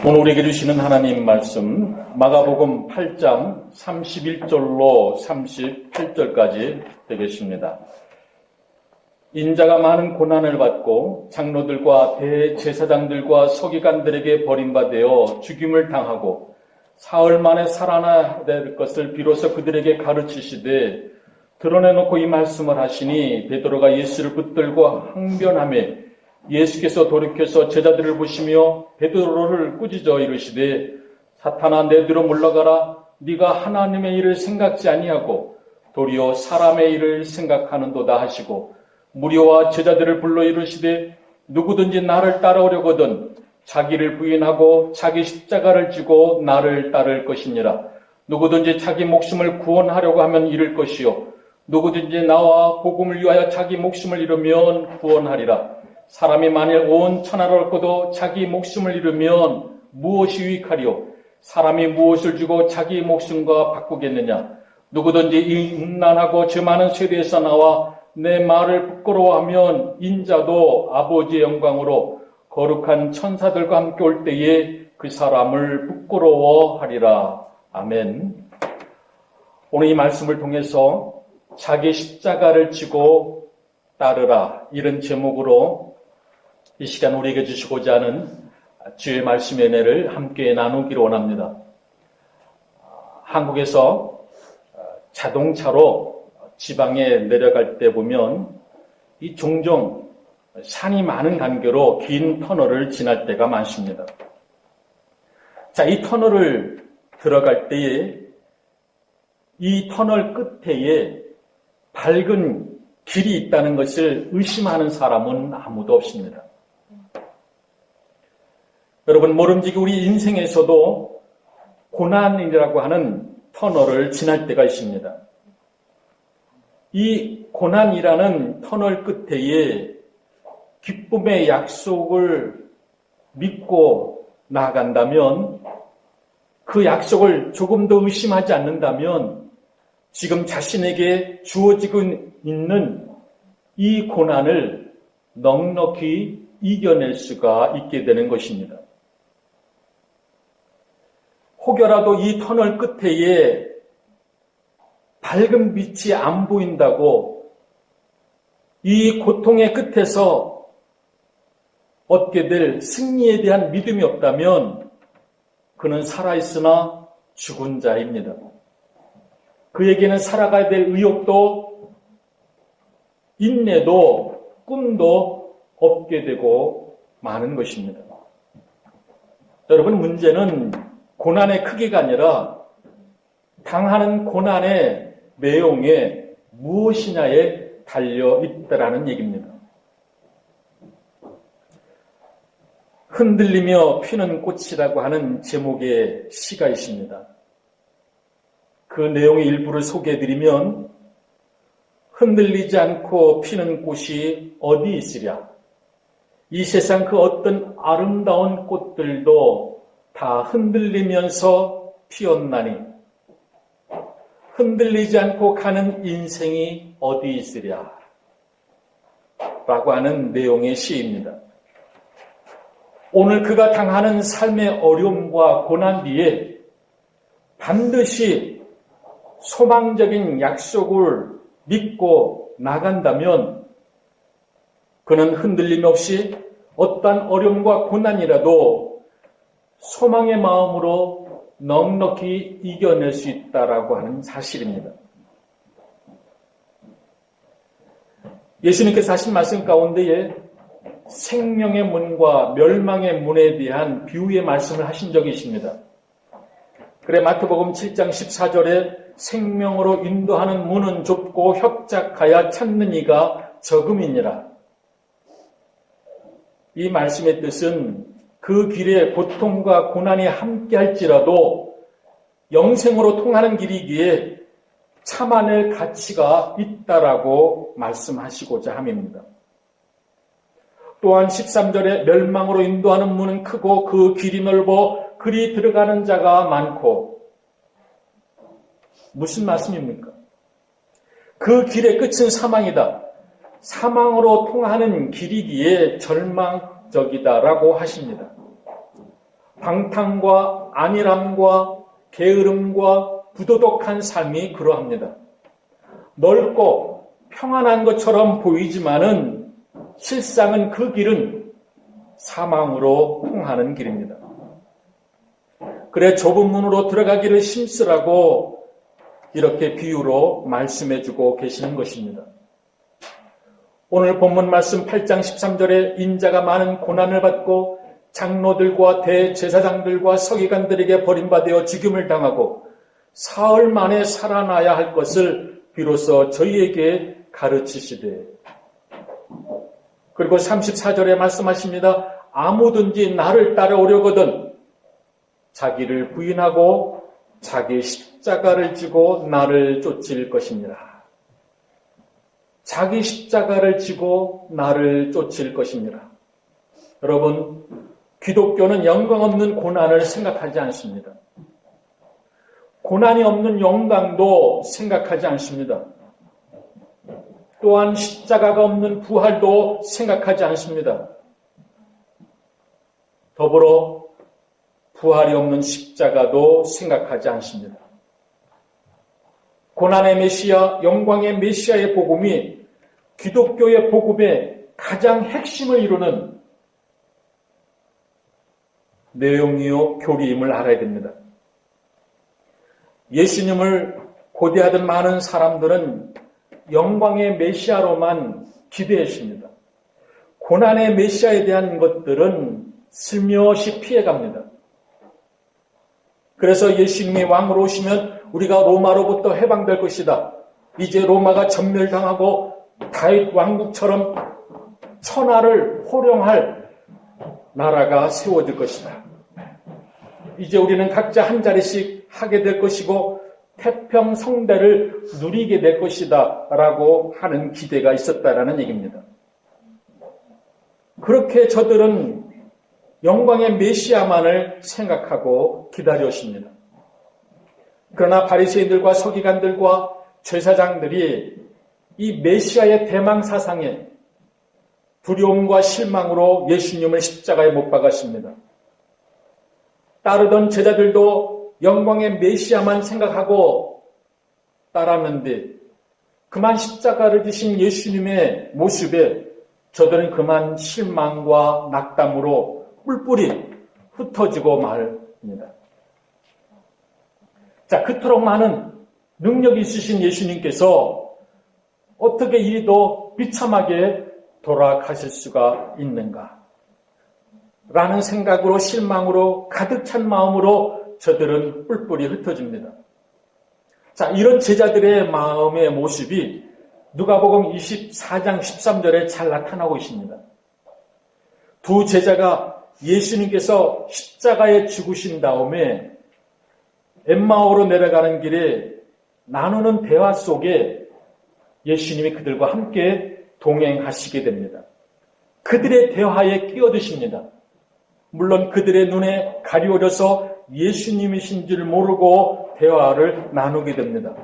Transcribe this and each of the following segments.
오늘 우리에게 주시는 하나님 말씀 마가복음 8장 31절로 38절까지 되겠습니다. 인자가 많은 고난을 받고 장로들과 대제사장들과 서기관들에게 버림받아 죽임을 당하고 사흘 만에 살아나야 될 것을 비로소 그들에게 가르치시되 드러내놓고 이 말씀을 하시니 베드로가 예수를 붙들고 항변하며 예수께서 돌이켜서 제자들을 보시며 베드로를 꾸짖어 이르시되 사탄아 내 뒤로 물러가라. 네가 하나님의 일을 생각지 아니하고 도리어 사람의 일을 생각하는도다 하시고 무리와 제자들을 불러 이르시되 누구든지 나를 따라오려거든 자기를 부인하고 자기 십자가를 지고 나를 따를 것이니라. 누구든지 자기 목숨을 구원하려고 하면 잃을 것이요 누구든지 나와 복음을 위하여 자기 목숨을 잃으면 구원하리라. 사람이 만일 온 천하를 얻고도 자기 목숨을 잃으면 무엇이 유익하리요? 사람이 무엇을 주고 자기 목숨과 바꾸겠느냐? 누구든지 이 음란하고 죄 많은 세대에서 나와 내 말을 부끄러워하면 인자도 아버지의 영광으로 거룩한 천사들과 함께 올 때에 그 사람을 부끄러워하리라. 아멘. 오늘 이 말씀을 통해서 자기 십자가를 지고 따르라 이런 제목으로 이 시간 우리에게 주시고자 하는 주의 말씀의 은혜를 함께 나누기를 원합니다. 한국에서 자동차로 지방에 내려갈 때 보면 이 종종 산이 많은 간격으로 긴 터널을 지날 때가 많습니다. 자, 이 터널을 들어갈 때에 이 터널 끝에 밝은 길이 있다는 것을 의심하는 사람은 아무도 없습니다. 여러분, 모름지기 우리 인생에서도 고난이라고 하는 터널을 지날 때가 있습니다. 이 고난이라는 터널 끝에 기쁨의 약속을 믿고 나아간다면, 그 약속을 조금 더 의심하지 않는다면 지금 자신에게 주어지고 있는 이 고난을 넉넉히 이겨낼 수가 있게 되는 것입니다. 혹여라도 이 터널 끝에 밝은 빛이 안 보인다고 이 고통의 끝에서 얻게 될 승리에 대한 믿음이 없다면 그는 살아있으나 죽은 자입니다. 그에게는 살아가야 될 의욕도 인내도 꿈도 없게 되고 마는 것입니다. 여러분, 문제는 고난의 크기가 아니라 당하는 고난의 내용에 무엇이냐에 달려 있다라는 얘기입니다. 흔들리며 피는 꽃이라고 하는 제목의 시가 있습니다. 그 내용의 일부를 소개해드리면 흔들리지 않고 피는 꽃이 어디 있으랴? 이 세상 그 어떤 아름다운 꽃들도 다 흔들리면서 피었나니 흔들리지 않고 가는 인생이 어디 있으랴? 라고 하는 내용의 시입니다. 오늘 그가 당하는 삶의 어려움과 고난 뒤에 반드시 소망적인 약속을 믿고 나간다면 그는 흔들림 없이 어떠한 어려움과 고난이라도 소망의 마음으로 넉넉히 이겨낼 수 있다라고 하는 사실입니다. 예수님께서 하신 말씀 가운데에 생명의 문과 멸망의 문에 대한 비유의 말씀을 하신 적이 있습니다. 그래 마태복음 7장 14절에 생명으로 인도하는 문은 좁고 협착하여 찾는 이가 적음이니라. 이 말씀의 뜻은 그 길에 고통과 고난이 함께할지라도 영생으로 통하는 길이기에 참아낼 가치가 있다라고 말씀하시고자 함입니다. 또한 13절에 멸망으로 인도하는 문은 크고 그 길이 넓어 그리 들어가는 자가 많고. 무슨 말씀입니까? 그 길의 끝은 사망이다. 사망으로 통하는 길이기에 절망적이다라고 하십니다. 방탕과 안일함과 게으름과 부도덕한 삶이 그러합니다. 넓고 평안한 것처럼 보이지만은 실상은 그 길은 사망으로 통하는 길입니다. 그래 좁은 문으로 들어가기를 힘쓰라고 이렇게 비유로 말씀해주고 계시는 것입니다. 오늘 본문 말씀 8장 13절에 인자가 많은 고난을 받고 장로들과 대제사장들과 서기관들에게 버림받아 죽임을 당하고 사흘 만에 살아나야 할 것을 비로소 저희에게 가르치시되, 그리고 34절에 말씀하십니다. 아무든지 나를 따라오려거든 자기를 부인하고 자기 십자가를 지고 나를 쫓을 것이니라. 자기 십자가를 지고 나를 쫓을 것이니라. 여러분, 기독교는 영광 없는 고난을 생각하지 않습니다. 고난이 없는 영광도 생각하지 않습니다. 또한 십자가가 없는 부활도 생각하지 않습니다. 더불어 부활이 없는 십자가도 생각하지 않습니다. 고난의 메시아, 영광의 메시아의 복음이 기독교의 복음의 가장 핵심을 이루는 내용이요 교리임을 알아야 됩니다. 예수님을 고대하던 많은 사람들은 영광의 메시아로만 기대했습니다. 고난의 메시아에 대한 것들은 슬며시 피해갑니다. 그래서 예수님이 왕으로 오시면 우리가 로마로부터 해방될 것이다. 이제 로마가 전멸당하고 다윗 왕국처럼 천하를 호령할 나라가 세워질 것이다. 이제 우리는 각자 한 자리씩 하게 될 것이고 태평성대를 누리게 될 것이다 라고 하는 기대가 있었다라는 얘기입니다. 그렇게 저들은 영광의 메시아만을 생각하고 기다렸습니다. 그러나 바리새인들과 서기관들과 제사장들이 이 메시아의 대망 사상에 두려움과 실망으로 예수님을 십자가에 못 박았습니다. 따르던 제자들도 영광의 메시아만 생각하고 따랐는데 그만 십자가를 지신 예수님의 모습에 저들은 그만 실망과 낙담으로 뿔뿔이 흩어지고 말입니다. 자, 그토록 많은 능력이 있으신 예수님께서 어떻게 이리도 비참하게 돌아가실 수가 있는가? 라는 생각으로 실망으로 가득 찬 마음으로 저들은 뿔뿔이 흩어집니다. 자, 이런 제자들의 마음의 모습이 누가복음 24장 13절에 잘 나타나고 있습니다. 두 제자가 예수님께서 십자가에 죽으신 다음에 엠마오로 내려가는 길에 나누는 대화 속에 예수님이 그들과 함께 동행하시게 됩니다. 그들의 대화에 끼어드십니다. 물론 그들의 눈에 가리워져서 예수님이신 줄 모르고 대화를 나누게 됩니다.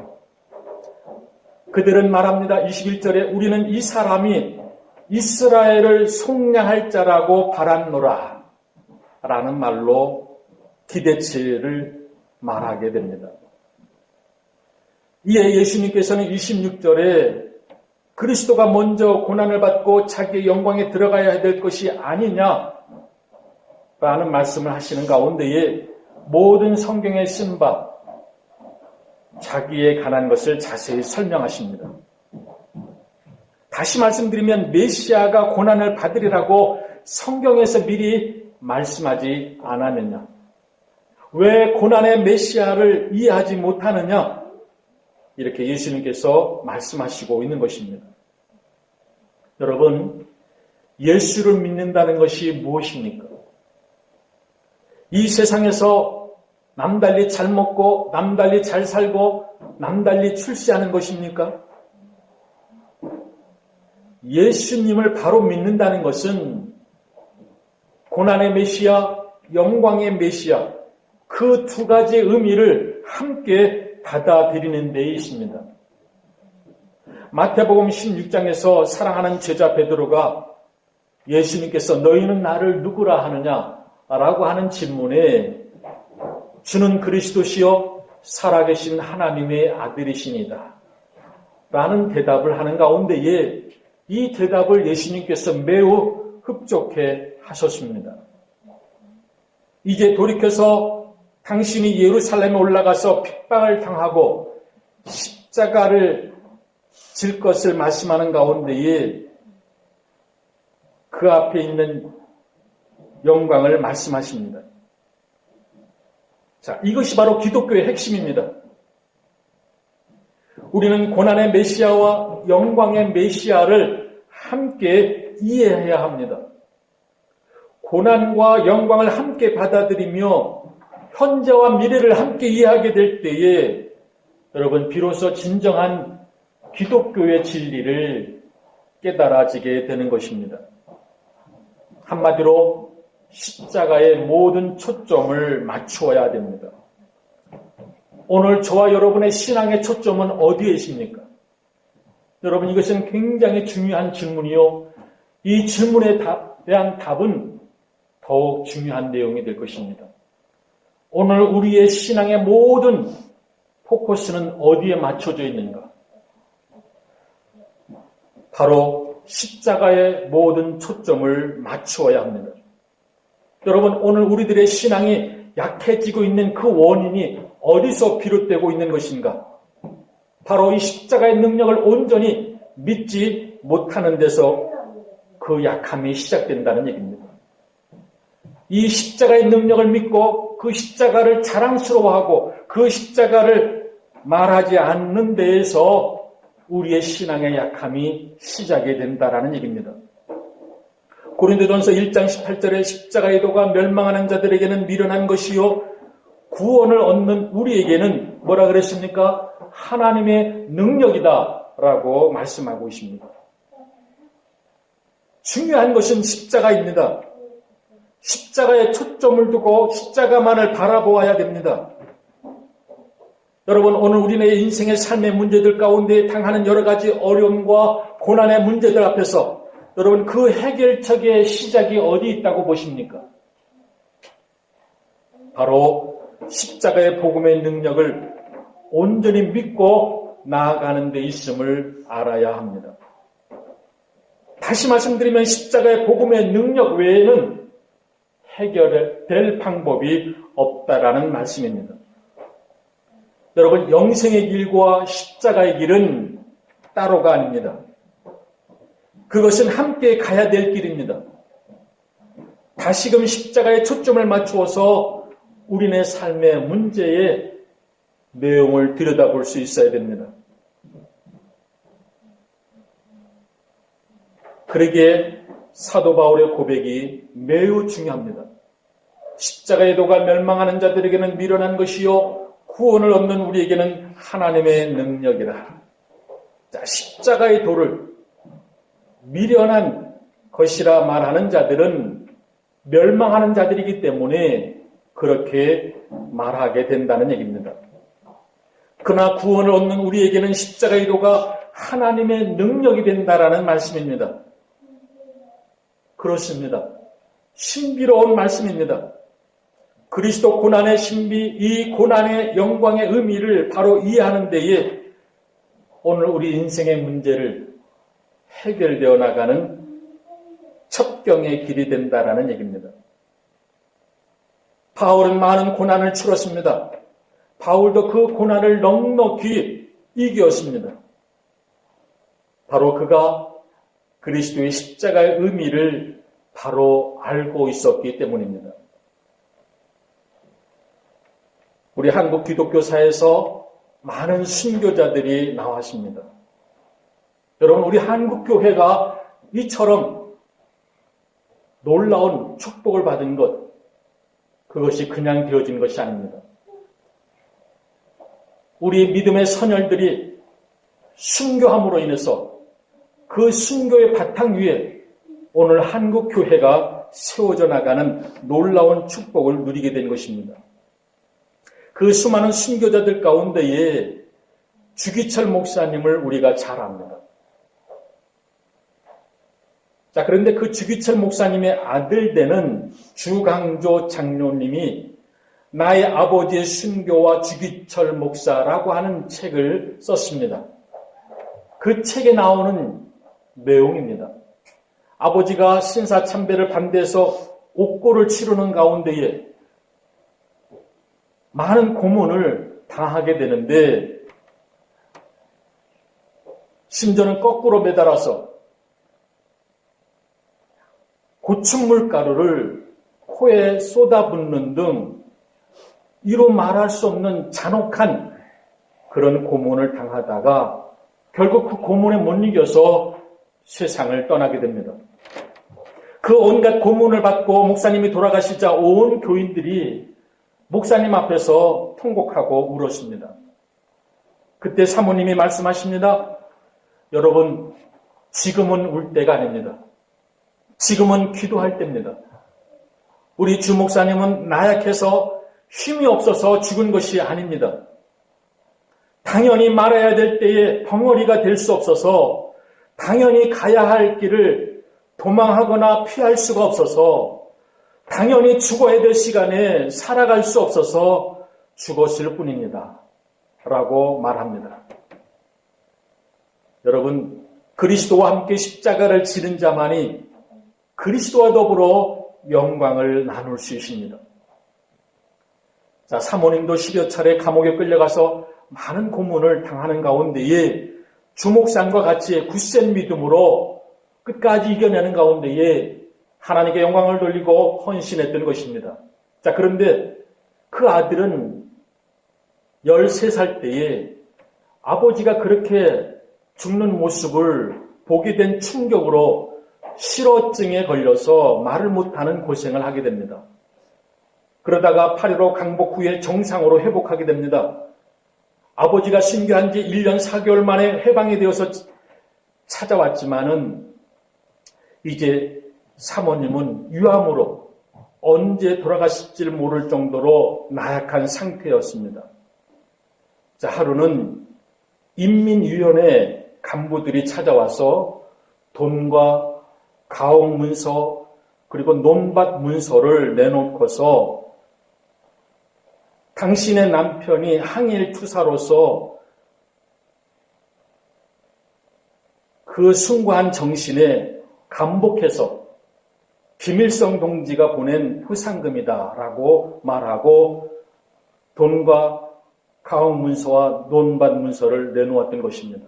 그들은 말합니다. 21절에 우리는 이 사람이 이스라엘을 속량할 자라고 바랐노라 라는 말로 기대치를 말하게 됩니다. 이에 예수님께서는 26절에 그리스도가 먼저 고난을 받고 자기의 영광에 들어가야 될 것이 아니냐 라는 말씀을 하시는 가운데에 모든 성경에 쓴 바 자기에 관한 것을 자세히 설명하십니다. 다시 말씀드리면 메시아가 고난을 받으리라고 성경에서 미리 말씀하지 않았느냐? 왜 고난의 메시아를 이해하지 못하느냐? 이렇게 예수님께서 말씀하시고 있는 것입니다. 여러분, 예수를 믿는다는 것이 무엇입니까? 이 세상에서 남달리 잘 먹고 남달리 잘 살고 남달리 출세하는 것입니까? 예수님을 바로 믿는다는 것은 고난의 메시아, 영광의 메시아 그 두 가지의 의미를 함께 받아들이는 데 있습니다. 마태복음 16장에서 사랑하는 제자 베드로가 예수님께서 너희는 나를 누구라 하느냐 라고 하는 질문에 주는 그리스도시요 살아계신 하나님의 아들이시니다 라는 대답을 하는 가운데에 이 대답을 예수님께서 매우 흡족해 하셨습니다. 이제 돌이켜서 당신이 예루살렘에 올라가서 핍박을 당하고 십자가를 질 것을 말씀하는 가운데에 그 앞에 있는 영광을 말씀하십니다. 자, 이것이 바로 기독교의 핵심입니다. 우리는 고난의 메시아와 영광의 메시아를 함께 이해해야 합니다. 고난과 영광을 함께 받아들이며 현재와 미래를 함께 이해하게 될 때에 여러분 비로소 진정한 기독교의 진리를 깨달아지게 되는 것입니다. 한마디로 십자가의 모든 초점을 맞추어야 됩니다. 오늘 저와 여러분의 신앙의 초점은 어디에 있습니까? 여러분 이것은 굉장히 중요한 질문이요. 이 질문에 대한 답은 더욱 중요한 내용이 될 것입니다. 오늘 우리의 신앙의 모든 포커스는 어디에 맞춰져 있는가? 바로 십자가의 모든 초점을 맞추어야 합니다. 여러분 오늘 우리들의 신앙이 약해지고 있는 그 원인이 어디서 비롯되고 있는 것인가? 바로 이 십자가의 능력을 온전히 믿지 못하는 데서 그 약함이 시작된다는 얘기입니다. 이 십자가의 능력을 믿고 그 십자가를 자랑스러워하고 그 십자가를 말하지 않는 데에서 우리의 신앙의 약함이 시작이 된다라는 얘기입니다. 고린도전서 1장 18절에 십자가의 도가 멸망하는 자들에게는 미련한 것이요 구원을 얻는 우리에게는 뭐라 그랬습니까? 하나님의 능력이다라고 말씀하고 있습니다. 중요한 것은 십자가입니다. 십자가에 초점을 두고 십자가만을 바라보아야 됩니다. 여러분 오늘 우리의 인생의 삶의 문제들 가운데 당하는 여러 가지 어려움과 고난의 문제들 앞에서 여러분 그 해결책의 시작이 어디 있다고 보십니까? 바로 십자가의 복음의 능력을 온전히 믿고 나아가는 데 있음을 알아야 합니다. 다시 말씀드리면 십자가의 복음의 능력 외에는 해결될 방법이 없다라는 말씀입니다. 여러분 영생의 길과 십자가의 길은 따로가 아닙니다. 그것은 함께 가야 될 길입니다. 다시금 십자가에 초점을 맞추어서 우리네 삶의 문제의 내용을 들여다볼 수 있어야 됩니다. 그러기에 사도 바울의 고백이 매우 중요합니다. 십자가의 도가 멸망하는 자들에게는 미련한 것이요 구원을 얻는 우리에게는 하나님의 능력이라. 자, 십자가의 도를 미련한 것이라 말하는 자들은 멸망하는 자들이기 때문에 그렇게 말하게 된다는 얘기입니다. 그러나 구원을 얻는 우리에게는 십자가의 도가 하나님의 능력이 된다라는 말씀입니다. 그렇습니다. 신비로운 말씀입니다. 그리스도 고난의 신비, 이 고난의 영광의 의미를 바로 이해하는 데에 오늘 우리 인생의 문제를 해결되어 나가는 첩경의 길이 된다라는 얘기입니다. 바울은 많은 고난을 치렀습니다. 바울도 그 고난을 넉넉히 이겼습니다. 바로 그가 그리스도의 십자가의 의미를 바로 알고 있었기 때문입니다. 우리 한국 기독교사에서 많은 순교자들이 나왔습니다. 여러분 우리 한국교회가 이처럼 놀라운 축복을 받은 것, 그것이 그냥 되어진 것이 아닙니다. 우리 믿음의 선열들이 순교함으로 인해서 그 순교의 바탕 위에 오늘 한국교회가 세워져 나가는 놀라운 축복을 누리게 된 것입니다. 그 수많은 순교자들 가운데에 주기철 목사님을 우리가 잘 압니다. 자, 그런데 그 주기철 목사님의 아들 되는 주강조 장로님이 나의 아버지의 순교와 주기철 목사라고 하는 책을 썼습니다. 그 책에 나오는 내용입니다. 아버지가 신사참배를 반대해서 옥고를 치르는 가운데에 많은 고문을 당하게 되는데, 심지어는 거꾸로 매달아서 고추물 가루를 코에 쏟아붓는 등 이로 말할 수 없는 잔혹한 그런 고문을 당하다가 결국 그 고문에 못 이겨서 세상을 떠나게 됩니다. 그 온갖 고문을 받고 목사님이 돌아가시자 온 교인들이 목사님 앞에서 통곡하고 울었습니다. 그때 사모님이 말씀하십니다. 여러분, 지금은 울 때가 아닙니다. 지금은 기도할 때입니다. 우리 주 목사님은 나약해서 힘이 없어서 죽은 것이 아닙니다. 당연히 말아야 될 때에 벙어리가 될 수 없어서, 당연히 가야 할 길을 도망하거나 피할 수가 없어서, 당연히 죽어야 될 시간에 살아갈 수 없어서 죽었을 뿐입니다. 라고 말합니다. 여러분, 그리스도와 함께 십자가를 지는 자만이 그리스도와 더불어 영광을 나눌 수 있습니다. 자, 사모님도 10여 차례 감옥에 끌려가서 많은 고문을 당하는 가운데에 주목상과 같이 굳센 믿음으로 끝까지 이겨내는 가운데에 하나님께 영광을 돌리고 헌신했던 것입니다. 자, 그런데 그 아들은 13살 때에 아버지가 그렇게 죽는 모습을 보게 된 충격으로 실어증에 걸려서 말을 못하는 고생을 하게 됩니다. 그러다가 8.15 강복 후에 정상으로 회복하게 됩니다. 아버지가 순교한 지 1년 4개월 만에 해방이 되어서 찾아왔지만은 이제 사모님은 유암으로 언제 돌아가실지 모를 정도로 나약한 상태였습니다. 자, 하루는 인민위원회 간부들이 찾아와서 돈과 가옥 문서 그리고 논밭 문서를 내놓고서 당신의 남편이 항일 투사로서 그 숭고한 정신에 감복해서 김일성 동지가 보낸 후상금이다라고 말하고 돈과 가옥 문서와 논밭 문서를 내놓았던 것입니다.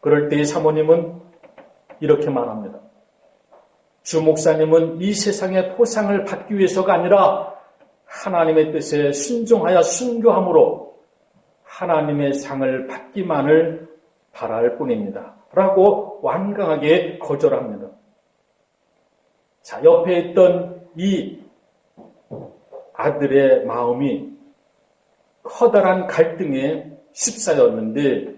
그럴 때의 사모님은 이렇게 말합니다. 주 목사님은 이 세상의 포상을 받기 위해서가 아니라 하나님의 뜻에 순종하여 순교함으로 하나님의 상을 받기만을 바랄 뿐입니다. 라고 완강하게 거절합니다. 자, 옆에 있던 이 아들의 마음이 커다란 갈등에 휩싸였는데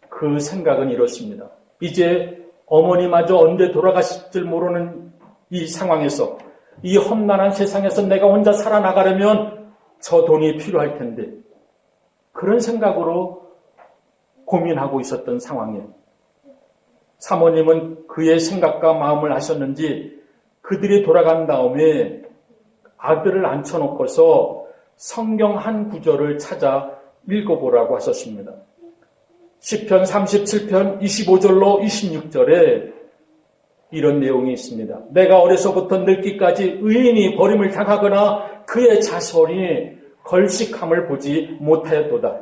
그 생각은 이렇습니다. 이제 어머니마저 언제 돌아가실지 모르는 이 상황에서, 이 험난한 세상에서 내가 혼자 살아나가려면 저 돈이 필요할 텐데, 그런 생각으로 고민하고 있었던 상황이에요. 사모님은 그의 생각과 마음을 아셨는지 그들이 돌아간 다음에 아들을 앉혀놓고서 성경 한 구절을 찾아 읽어보라고 하셨습니다. 시편 37편 25절로 26절에 이런 내용이 있습니다. 내가 어려서부터 늙기까지 의인이 버림을 당하거나 그의 자손이 걸식함을 보지 못하였도다.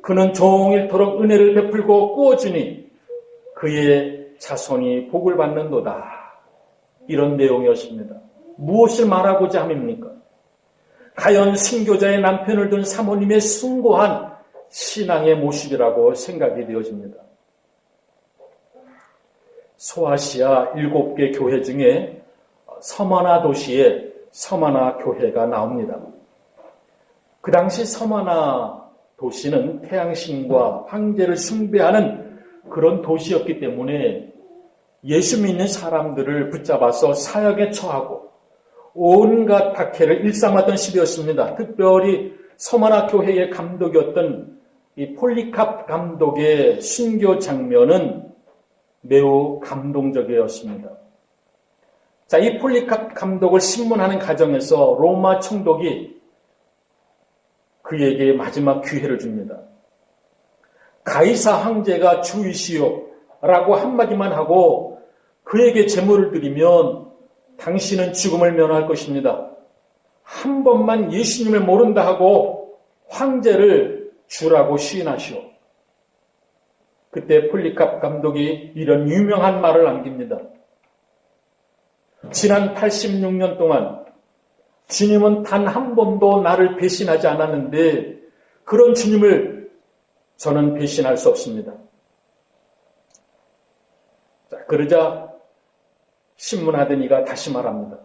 그는 종일토록 은혜를 베풀고 꾸어주니 그의 자손이 복을 받는도다. 이런 내용이었습니다. 무엇을 말하고자 함입니까? 가연 순교자의 남편을 둔 사모님의 숭고한 신앙의 모습이라고 생각이 되어집니다. 소아시아 7개 교회 중에 서머나 도시에 서머나 교회가 나옵니다. 그 당시 서머나 도시는 태양신과 황제를 숭배하는 그런 도시였기 때문에 예수 믿는 사람들을 붙잡아서 사형에 처하고 온갖 박해를 일삼았던 시대였습니다. 특별히 서머나 교회의 감독이었던 이 폴리캅 감독의 순교 장면은 매우 감동적이었습니다. 자, 이 폴리캅 감독을 신문하는 과정에서 로마 총독이 그에게 마지막 기회를 줍니다. 가이사 황제가 주이시오 라고 한마디만 하고 그에게 제물을 드리면 당신은 죽음을 면할 것입니다. 한 번만 예수님을 모른다 하고 황제를 주라고 시인하시오. 그때 폴리캅 감독이 이런 유명한 말을 남깁니다. 지난 86년 동안 주님은 단 한 번도 나를 배신하지 않았는데 그런 주님을 저는 배신할 수 없습니다. 자, 그러자 신문하던 이가 다시 말합니다.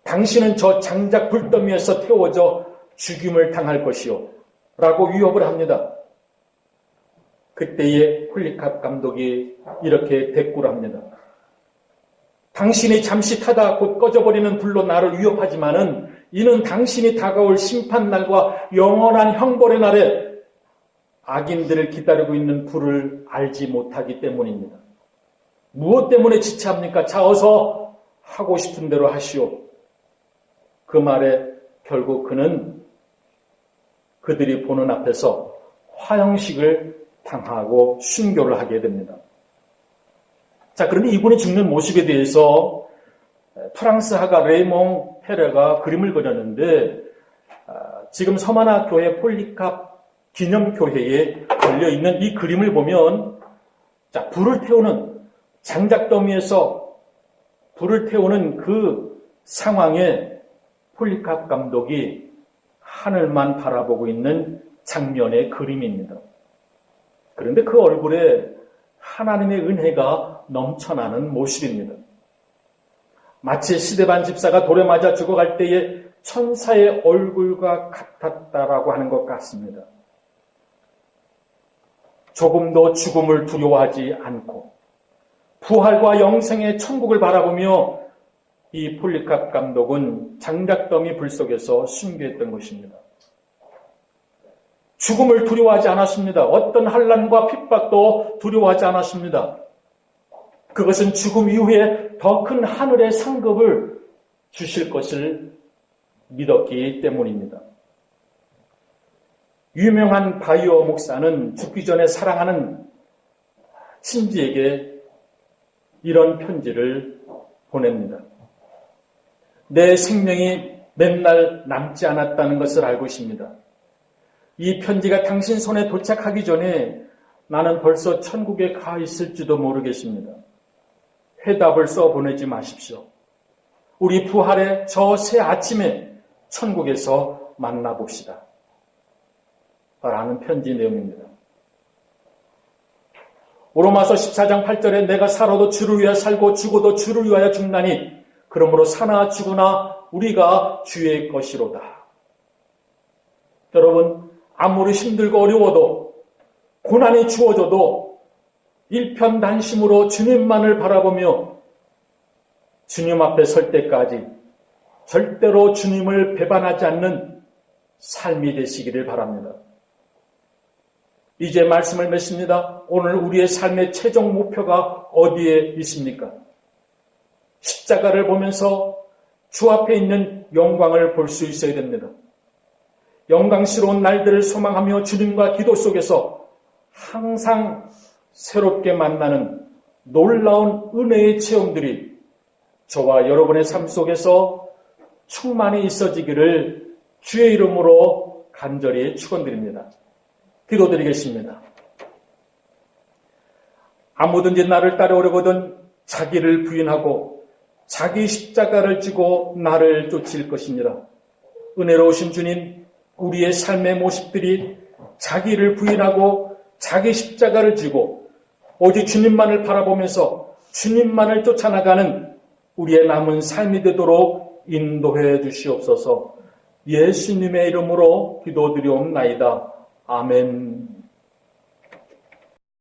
당신은 저 장작 불더미에서 태워져 죽임을 당할 것이요 라고 위협을 합니다. 그때에 폴리캅 감독이 이렇게 대꾸를 합니다. 당신이 잠시 타다 곧 꺼져버리는 불로 나를 위협하지만은 이는 당신이 다가올 심판날과 영원한 형벌의 날에 악인들을 기다리고 있는 불을 알지 못하기 때문입니다. 무엇 때문에 지체합니까? 자, 어서 하고 싶은 대로 하시오. 그 말에 결국 그는 그들이 보는 앞에서 화형식을 당하고 순교를 하게 됩니다. 자, 그런데 이분이 죽는 모습에 대해서 프랑스 화가 레몽 페레가 그림을 그렸는데 지금 서마나 교회 폴리캅 기념교회에 걸려있는 이 그림을 보면 자, 불을 태우는 장작더미에서 불을 태우는 그 상황에 폴리캅 감독이 하늘만 바라보고 있는 장면의 그림입니다. 그런데 그 얼굴에 하나님의 은혜가 넘쳐나는 모습입니다. 마치 스데반 집사가 돌에 맞아 죽어갈 때에 천사의 얼굴과 같았다라고 하는 것 같습니다. 조금도 죽음을 두려워하지 않고 부활과 영생의 천국을 바라보며 이 폴리캅 감독은 장작더미 불 속에서 순교했던 것입니다. 죽음을 두려워하지 않았습니다. 어떤 환난과 핍박도 두려워하지 않았습니다. 그것은 죽음 이후에 더 큰 하늘의 상급을 주실 것을 믿었기 때문입니다. 유명한 바이오 목사는 죽기 전에 사랑하는 친지에게 이런 편지를 보냅니다. 내 생명이 맨날 남지 않았다는 것을 알고 있습니다. 이 편지가 당신 손에 도착하기 전에 나는 벌써 천국에 가 있을지도 모르겠습니다. 회답을 써 보내지 마십시오. 우리 부활의 저 새 아침에 천국에서 만나봅시다. 라는 편지 내용입니다. 로마서 14장 8절에 내가 살아도 주를 위하여 살고 죽어도 주를 위하여 죽나니 그러므로 사나 죽으나 우리가 주의 것이로다. 여러분, 아무리 힘들고 어려워도 고난이 주어져도 일편단심으로 주님만을 바라보며 주님 앞에 설 때까지 절대로 주님을 배반하지 않는 삶이 되시기를 바랍니다. 이제 말씀을 맺습니다. 오늘 우리의 삶의 최종 목표가 어디에 있습니까? 십자가를 보면서 주 앞에 있는 영광을 볼 수 있어야 됩니다. 영광스러운 날들을 소망하며 주님과 기도 속에서 항상 새롭게 만나는 놀라운 은혜의 체험들이 저와 여러분의 삶 속에서 충만히 있어지기를 주의 이름으로 간절히 축원드립니다. 기도드리겠습니다. 아무든지 나를 따라오려거든 자기를 부인하고 자기 십자가를 지고 나를 쫓을 것이니라. 은혜로우신 주님, 우리의 삶의 모습들이 자기를 부인하고 자기 십자가를 지고 오직 주님만을 바라보면서 주님만을 쫓아나가는 우리의 남은 삶이 되도록 인도해 주시옵소서. 예수님의 이름으로 기도드리옵나이다. 아멘.